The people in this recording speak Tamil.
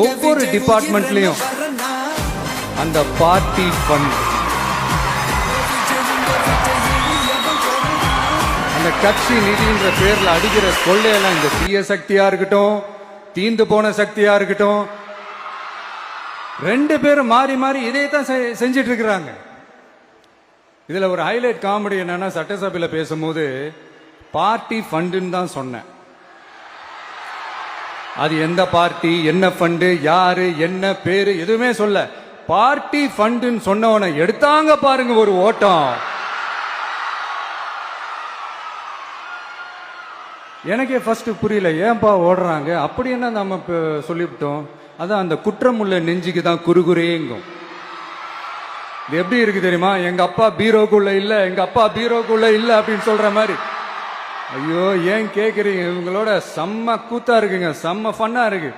ஒவ்வொரு டிபார்ட்மெண்ட்லயும் அந்த பார்ட்டி ஃபண்ட், அந்த கட்சி நிதின்ற பேர்ல அடிக்கிற கொள்ளையெல்லாம் இந்த தீய சக்தியா இருக்கட்டும், தீந்து போன சக்தியா இருக்கட்டும், ரெண்டு பேரும் மாறி மாறி இதே தான் செஞ்சிட்டு இருக்கிறாங்க. இதுல ஒரு ஹைலைட் காமெடி என்னன்னா, சட்டசபையில பேசும்போது பார்ட்டி ஃபண்டுன்னு தான் சொன்னேன். அது எந்த பார்ட்டி, என்ன ஃபண்டு, யாரு, என்ன பேரு எதுவுமே சொல்ல. பார்ட்டி ஃபண்டுன்னு சொன்னவனை எடுத்தாங்க பாருங்க ஒரு ஓட்டம். எனக்கே ஃபர்ஸ்ட் புரியல, ஏன்பா ஓடுறாங்க, அப்படி என்ன நம்ம சொல்லிவிட்டோம். அதான் அந்த குற்றம் உள்ள நெஞ்சுக்கு தான் குறுகுறேங்கும். இது எப்படி இருக்கு தெரியுமா, எங்க அப்பா பீரோக்குள்ள இல்ல, எங்க அப்பா பீரோக்குள்ள இல்ல அப்படின்னு சொல்ற மாதிரி. ஐயோ ஏன் கேக்குறீங்க, இவங்களோட செம்ம கூத்தா இருக்குங்க, செம்ம ஃபன்னா இருக்கு.